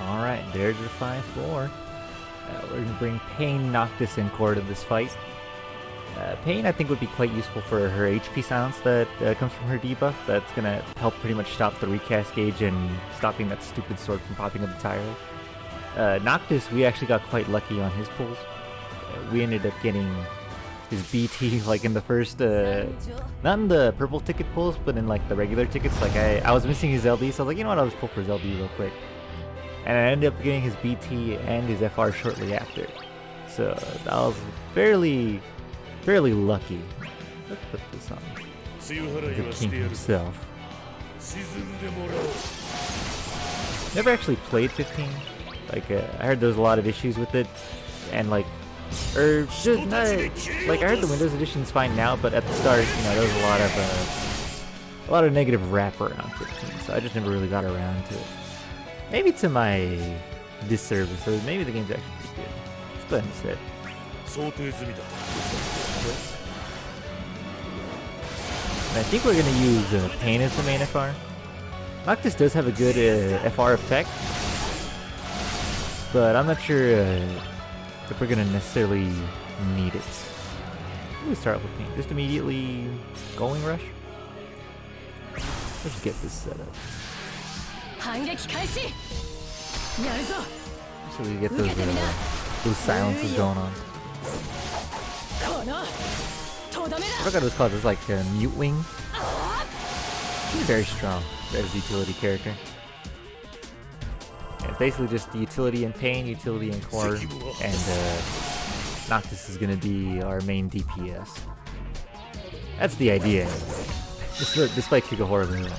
Alright, there's the 5-4. We're going to bring Paine Noctis in core to this fight. Paine, I think, would be quite useful for her HP silence that comes from her debuff. That's going to help pretty much stop the recast gauge and stopping that stupid sword from popping up entirely. Noctis, we actually got quite lucky on his pulls. We ended up getting his BT like in the first, not in the purple ticket pulls, but in like the regular tickets. Like I was missing his LD, so I was like, you know what, I'll just pull for his LD real quick. And I ended up getting his BT and his FR shortly after. So that was fairly lucky. Let's put this on the king himself. Never actually played 15. Like I heard there's a lot of issues with it, and like, or just not, like I heard the Windows Edition's fine now, but at the start, you know, there was a lot of negative rap around 15, so I just never really got around to it. Maybe to my disservice, or maybe the game's actually pretty good. Let's go ahead and sit. And I think we're gonna use Paine as the main FR. Noctis does have a good FR effect, but I'm not sure if we're gonna necessarily need it. We start with Paine. Just immediately going rush. Let's get this set up. So we get those silences going on. I forgot what it's called. It's like a mute wing. He's very strong. There's utility character. Yeah, it's basically just utility in Paine, utility in core, and Noctis is gonna be our main DPS. That's the idea. Despite Kick a horribly well.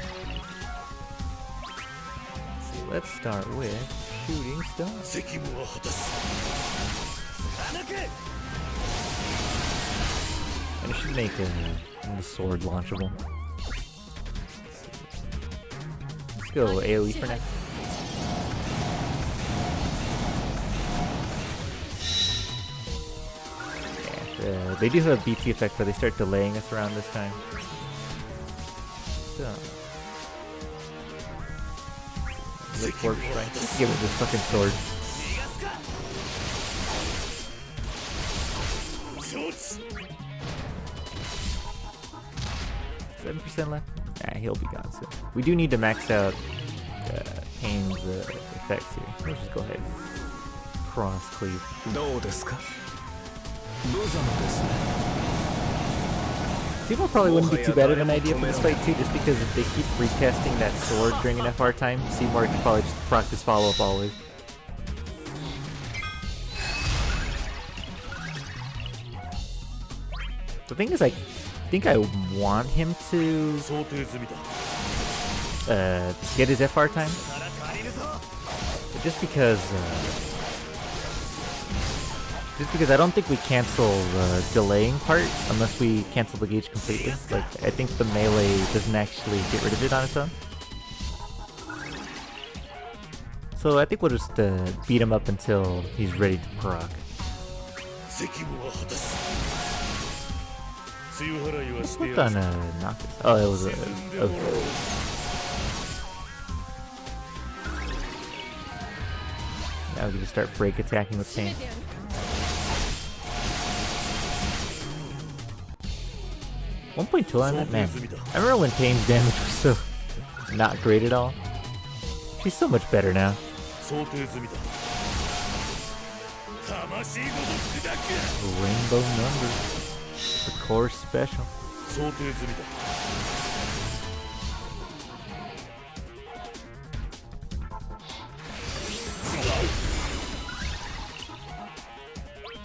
Let's start with shooting stars. And it should make the sword launchable. Let's go AoE for now. Yeah, they do have a BT effect, but they start delaying us around this time. So. Warp strike. Just give it this fucking sword. 7% left? Nah, he'll be gone soon. We do need to max out Paine's effects here. Let's just go ahead and cross cleave. People probably wouldn't be too bad of an idea for this fight too, just because if they keep recasting that sword during an FR time, Seymour can probably just proc this follow-up always. The thing is, I think I want him to get his FR time, but just because I don't think we cancel the delaying part unless we cancel the gauge completely. Like, I think the melee doesn't actually get rid of it on its own. So I think we'll just beat him up until he's ready to proc. Let's look on Noctis. Oh, it was now we can just start break attacking with Paine. .2 on that, man. I remember when Paine's damage was so not great at all. She's so much better now. Rainbow numbers. The core special.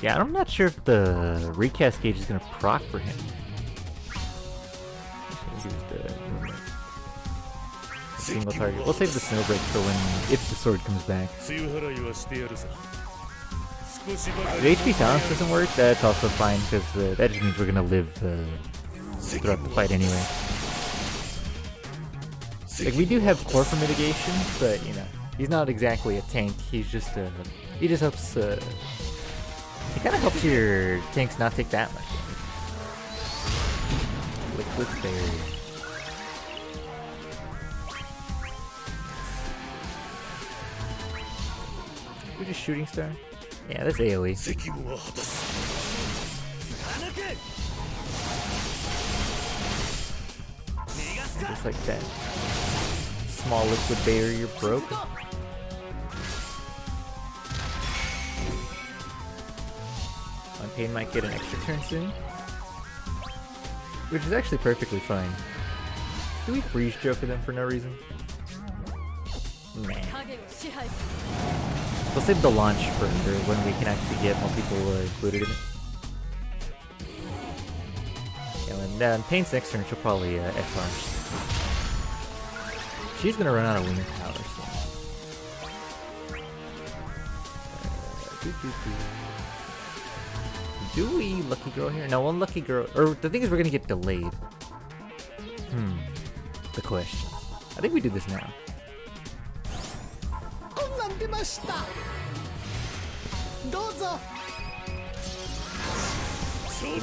Yeah, I'm not sure if the recast gauge is gonna proc for him. Single target. We'll save the snow break for if the sword comes back. If the HP silence doesn't work, that's also fine, because that just means we're gonna live throughout the fight anyway. Like, we do have core for mitigation, but you know, he's not exactly a tank. He's just he just helps. He kind of helps your tanks not take that much damage. Liquid barrier. We're just shooting star. Yeah, that's AoE. Just like that. Small liquid barrier broke. Paine might get an extra turn soon. Which is actually perfectly fine. Do we freeze Joker them for no reason? Nah. We'll save the launch for when we can actually get more people included in it. Yeah, when Paine's next turn, she'll probably FR. She's gonna run out of wing power soon. Do we lucky girl here? No, one lucky girl. Or the thing is, we're gonna get delayed. The question. I think we do this now.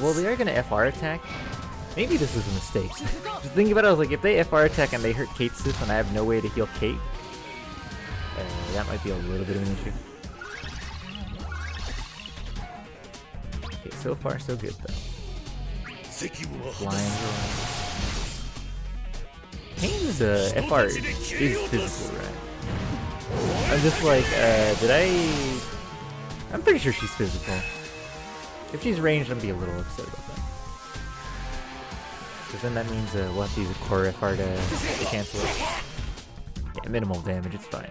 Well, they are gonna FR attack. Maybe this was a mistake. Just thinking about it, I was like, if they FR attack and they hurt Kate's Sith and I have no way to heal Kate, that might be a little bit of an issue. Okay, so far so good though. Flying around. Paine's FR is physical, right? I'm just like, I'm pretty sure she's physical. If she's ranged, I'm gonna be a little upset about that. Because then that means we'll have to use a core FR to cancel it. Yeah, minimal damage, it's fine.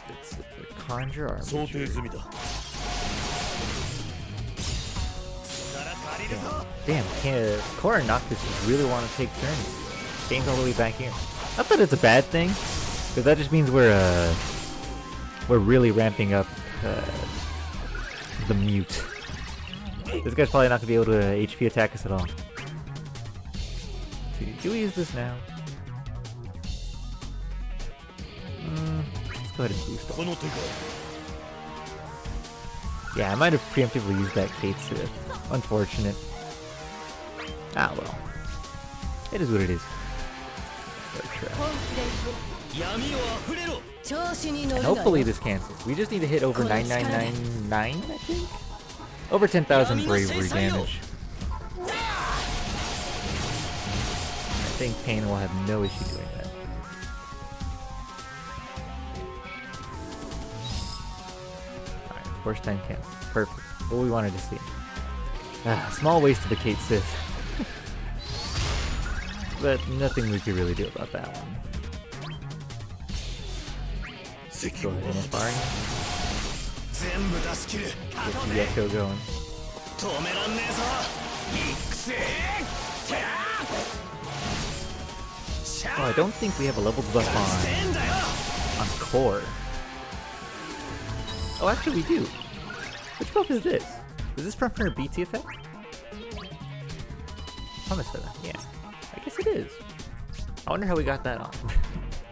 It's conjure armor. Damn, Core and Noctis really want to take turns. Game's all the way back here. Not that it's a bad thing, because that just means we're really ramping up the mute. This guy's probably not gonna be able to HP attack us at all. Do we use this now? Let's go ahead and boost off. Yeah, I might have preemptively used that Kate Sith. Unfortunate. Ah well. It is what it is. And hopefully this cancels. We just need to hit over 9999, I think? Over 10,000 bravery damage. I think Paine will have no issue doing that. Alright, first time cancel. Perfect. What we wanted to see. Small waste of the Kate Sith. But nothing we could really do about that one. Go ahead and fire. Get the echo going. Oh, I don't think we have a level buff on core. Oh, actually we do. Which buff is this? Is this from her BT effect? Promise for that, yeah. I guess it is. I wonder how we got that on.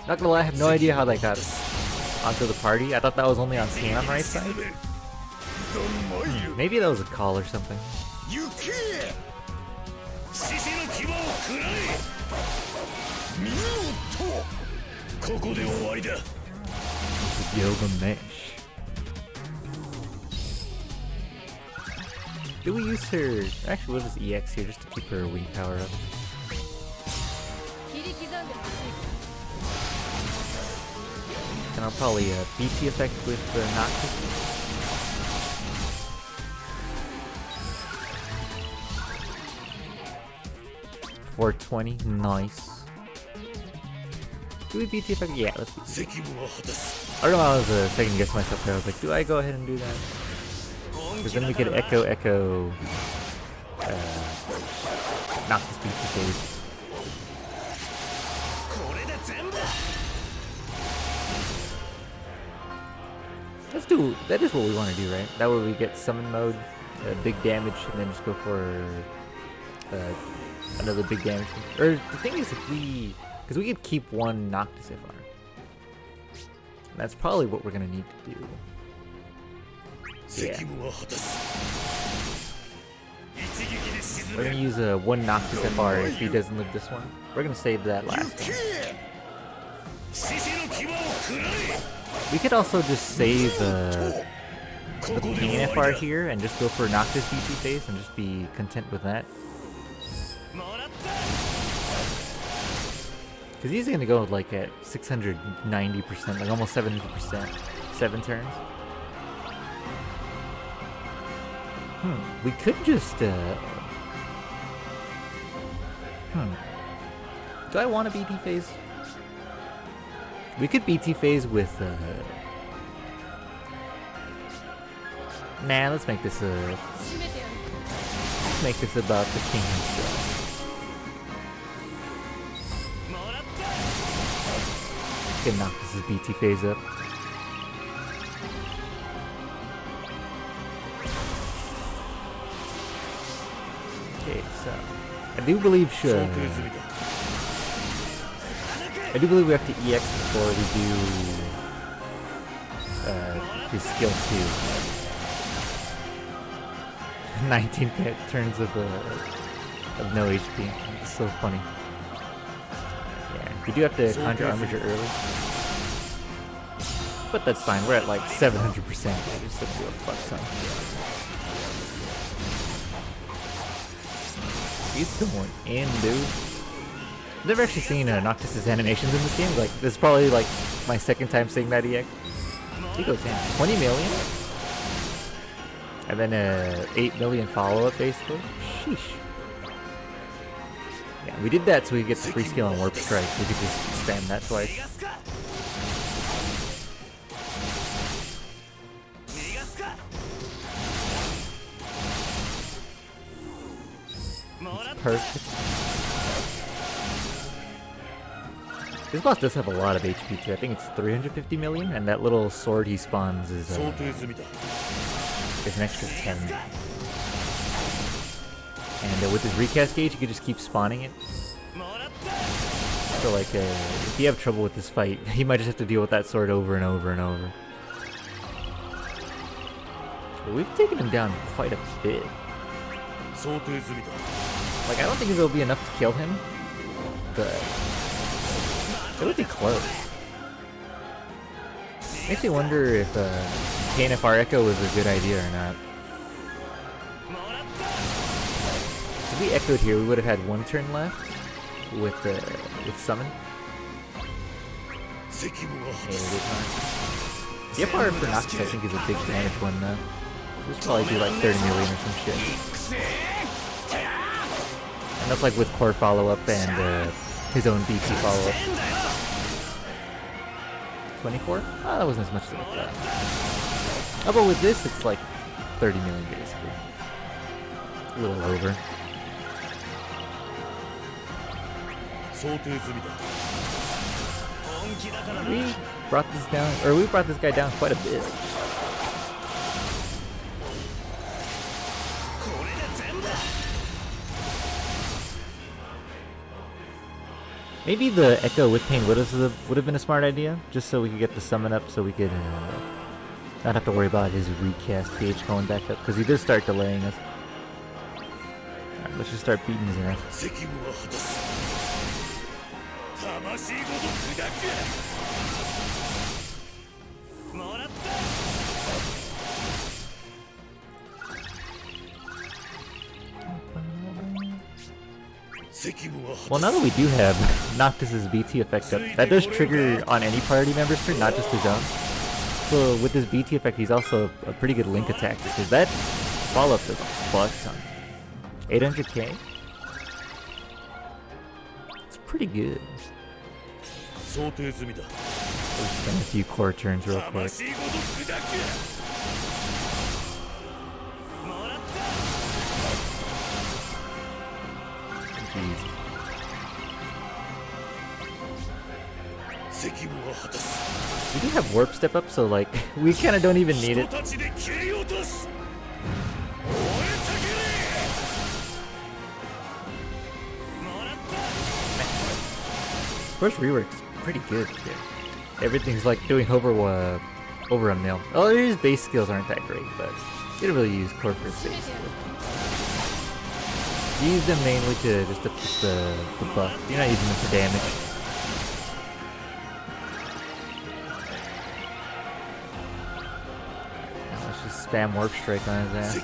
Not gonna lie, I have no idea how that got onto the party. I thought that was only on Paine on right side. Maybe that was a call or something. Yoga Mesh. Do we use her? Actually, we'll just EX here just to keep her wing power up. And I'll probably BT effect with Noctis. $420, nice. Do we BT effect? Yeah, let's BT. I don't know, I was second guessing myself there. I was like, do I go ahead and do that? Because then we could echo Noctis BT phase. Let's do, that is what we want to do, right? That way we get summon mode, big damage, and then just go for another big damage. Or the thing is, if we, because we could keep one Noctis FR. And that's probably what we're going to need to do. Yeah. We're going to use a one Noctis FR if he doesn't live this one. We're going to save that last one. We could also just save the Paine FR here and just go for Noctis DT phase and just be content with that. Because he's gonna go like at 690%, like almost 70%, 7 turns. We could just do I want to BT phase? We could BT phase with nah, let's make this about the king himself. Can knock this BT phase up. Okay, so I do believe we have to EX before we do his skill 2. 19 turns of no HP. It's so funny. Yeah, we do have to conjure Armature early. But that's fine, we're at like 700%. I just have to do a fuck ton. He's going in, dude. I've never actually seen Noctis' animations in this game. Like, this is probably like my second time seeing that EX. He goes in. 20 million? And then 8 million follow-up, basically. Sheesh. Yeah, we did that so we could get the free skill on Warp Strike. We could just spam that twice. It's perfect. This boss does have a lot of HP too. I think it's 350 million, and that little sword he spawns is an extra 10. And with his recast gauge, you can just keep spawning it. So like, if you have trouble with this fight, you might just have to deal with that sword over and over and over. But we've taken him down quite a bit. Like, I don't think it'll be enough to kill him, but it would be close. Makes me wonder if Paine FR Echo was a good idea or not. If we echoed here, we would have had 1 turn left with summon. The FR for Noctis, I think, is a big damage one though. This will probably do like 30 million or some shit. And that's like with core follow-up and his own BT follow-up. 24? Oh, that wasn't as much as I thought. Oh, but with this, it's like 30 million basically. A little over. We brought this down, or we brought this guy down quite a bit. Maybe the Echo with Paine would have been a smart idea, just so we could get the summon up, so we could not have to worry about his recast gauge going back up, because he did start delaying us. Alright, let's just start beating his ass. Well, now that we do have Noctis' BT effect up, that does trigger on any party member's turn, not just his own. So with this BT effect, he's also a pretty good link attacker, because that follow-up does a fuck ton. 800k? It's pretty good. We'll spend a few core turns real quick. Jesus. We do have warp step up, so like we kind of don't even need it. First rework's pretty good too. Everything's like doing over a mil. Oh, his base skills aren't that great, but you don't really use core for his base skills. You use them mainly to just up the buff. You're not using them for damage. spam warp strike on his ass.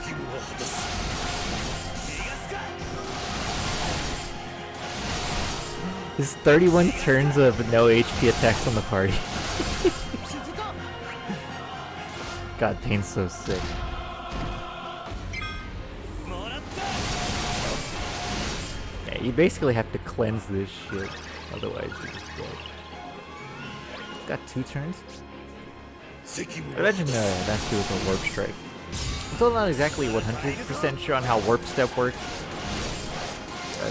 This 31 turns of no HP attacks on the party. God, Paine's so sick. Yeah, you basically have to cleanse this shit, otherwise you're just dead. It's got 2 turns. Imagine that's with a warp strike. I'm still not exactly 100% sure on how warp step works.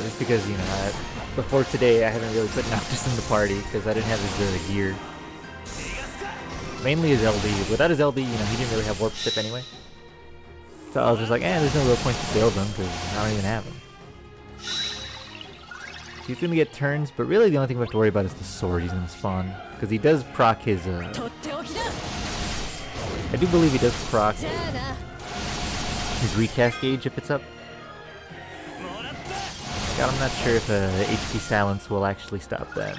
Just because, you know, before today I haven't really put Noctis in the party because I didn't have his gear. Mainly his LD. Without his LD, you know, he didn't really have warp step anyway. So I was just like, there's no real point to build him because I don't even have him. So he's gonna get turns, but really the only thing we have to worry about is the sword he's gonna spawn. Because he does proc his, I do believe he does proc his recast gauge if it's up. God, I'm not sure if HP silence will actually stop that.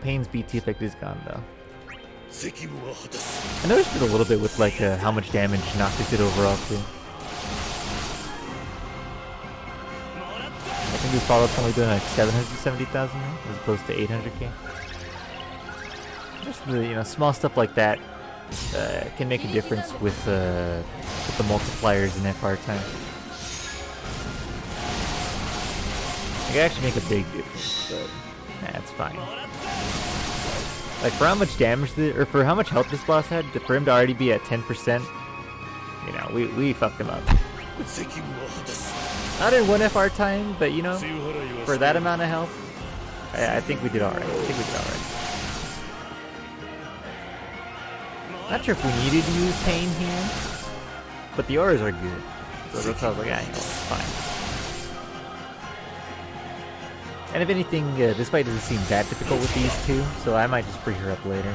Paine's BT effect is gone though. I noticed it a little bit with like how much damage Noctis did overall too. I think his follow-up's only doing like 770,000 as opposed to 800k. Just the, you know, small stuff like that can make a difference with the multipliers in FR time. It can actually make a big difference, but that's fine. Like for how much damage, or for how much health this boss had, for him to already be at 10%, you know, we fucked him up. Not in 1 FR time, but you know, for that amount of health, I think we did alright. Not sure if we needed to use Paine here, but the auras are good. So that's why I was like, you know, it's fine. And if anything, this fight doesn't seem that difficult with these two, so I might just free her up later.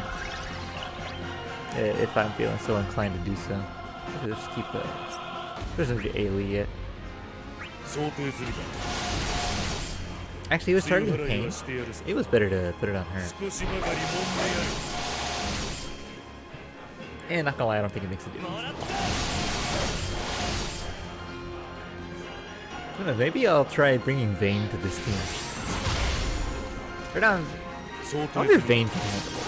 If I'm feeling so inclined to do so. Just keep the... There's no Ailey yet. Actually, he was targeting Paine. It was better to put it on her. And not gonna lie, I don't think it makes a difference. Who knows, maybe I'll try bringing Vayne to this team. I wonder if Vayne can handle it.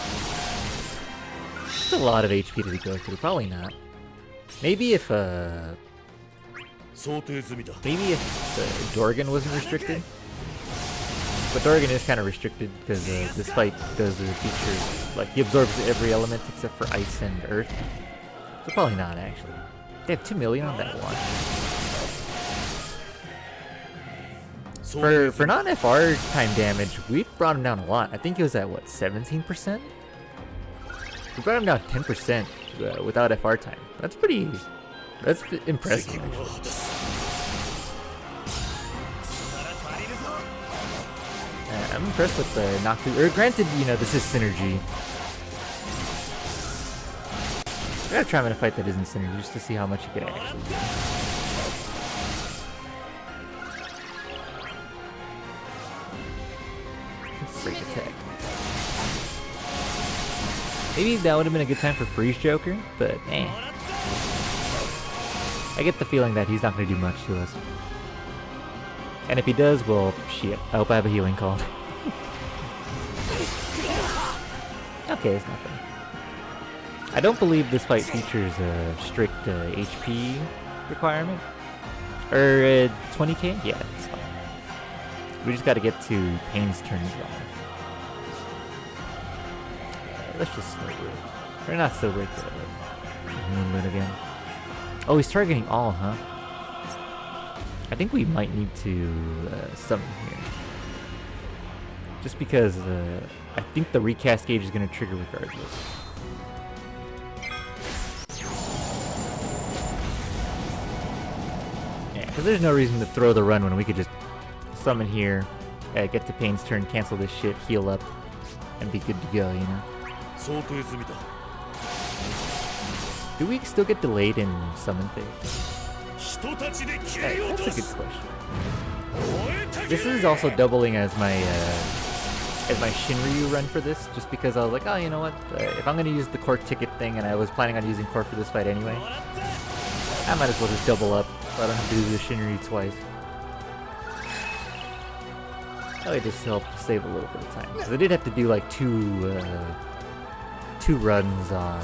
It's a lot of HP to go through. Probably not. Maybe if Dorgan wasn't restricted. But Dorgan is kind of restricted because this fight does the features like he absorbs every element except for ice and earth. So probably not actually. They have 2 million on that one. For non-FR time damage, we brought him down a lot. I think it was at, what, 17%? We brought him down 10% without FR time. That's impressive, actually. I'm impressed with the Noctis. Or granted, you know, this is synergy. I gotta try him in a fight that isn't synergy just to see how much he could actually do. Freak attack. Maybe that would have been a good time for Freeze Joker, but I get the feeling that he's not going to do much to us. And if he does, well, shit. I hope I have a healing call. Okay, it's nothing. I don't believe this fight features a strict HP requirement. Or 20k? Yeah, it's fine. We just got to get to Paine's turn as well. Let's just slow break. Or not slow break, Moonlit again. Oh, he's targeting all, huh? I think we might need to summon here. Just because I think the recast gauge is going to trigger regardless. Yeah, because there's no reason to throw the run when we could just summon here, get to Paine's turn, cancel this shit, heal up, and be good to go, you know? Do we still get delayed in summon phase? That's a good question. This is also doubling as my as my Shinryu run for this, just because I was like, oh, you know what? If I'm gonna use the core ticket thing, and I was planning on using core for this fight anyway, I might as well just double up, so I don't have to do the Shinryu twice. Oh, it just helped save a little bit of time, because I did have to do like two runs on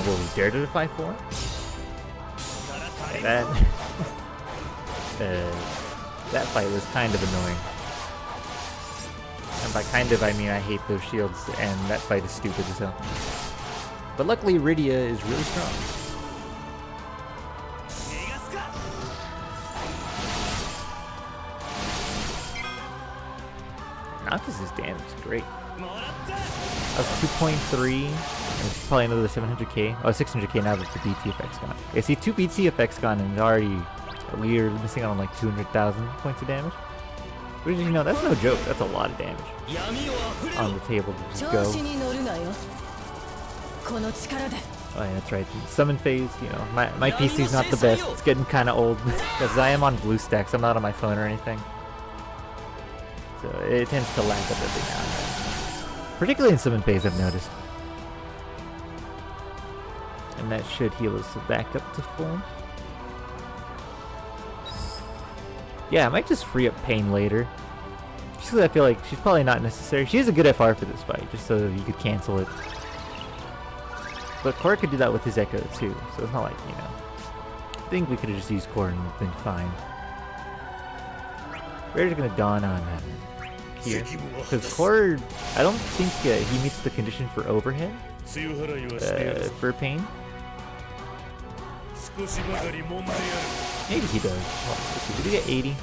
what was Dare to Defy 4? Yeah, that fight was kind of annoying. And by kind of, I mean I hate those shields, and that fight is stupid as hell. But luckily, Rydia is really strong. Noctis' damage is great. That was 2.3, and it's probably another 700k. Oh, 600k now that the BT effect's gone. Yeah, see, 2 BT effects gone, and already we're missing out on like 200,000 points of damage. But did you know, that's no joke, that's a lot of damage on the table to just go. Oh yeah, that's right. Summon phase, you know, my PC's not the best. It's getting kind of old, because I am on BlueStacks, I'm not on my phone or anything. So it tends to lag up every now and then. Particularly in summon phase, I've noticed. And that should heal us back up to full. Yeah, I might just free up Paine later. Just because I feel like she's probably not necessary. She is a good FR for this fight, just so you could cancel it. But Core could do that with his Echo too, so it's not like, you know. I think we could have just used Core and been fine. We're just gonna dawn on here. Because Core, I don't think he meets the condition for overhead for Paine. Maybe he does. Oh, did we get 80?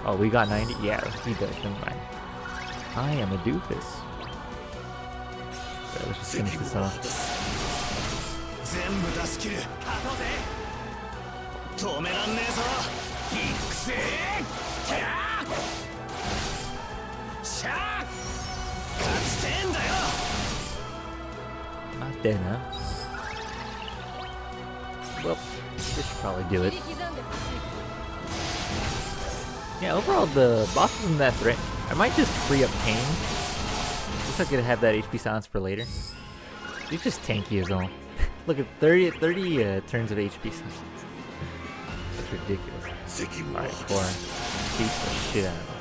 Oh, we got 90? Yeah, he does. Never mind. I am a doofus. Okay, let's just finish this off. Not dead, huh? Well, this should probably do it. Yeah, overall, the boss isn't that threat. I might just free up Paine. Just so I could have that HP silence for later. He's just tanky as all. Look at 30 turns of HP silence. That's ridiculous. Alright, 4. Beat the shit out of him.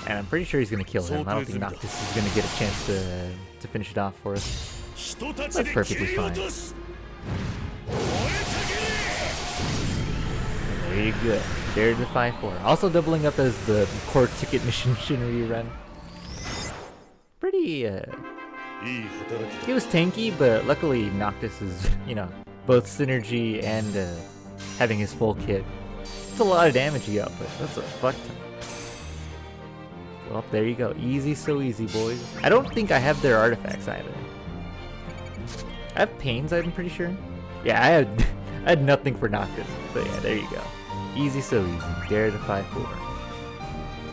And I'm pretty sure he's gonna kill him. I don't think Noctis is gonna get a chance to finish it off for us. That's perfectly fine. Very good. Dare to Defy 4. Also doubling up as the core ticket mission Shinryu run. Pretty, he was tanky, but luckily Noctis is, you know, both synergy and having his full kit. It's a lot of damage he outputs. That's a fuck ton. Well, there you go. Easy, so easy, boys. I don't think I have their artifacts either. I have Paine's, I'm pretty sure. Yeah, I had nothing for Noctis. So yeah, there you go. Easy, so easy. Dare to Defy 4.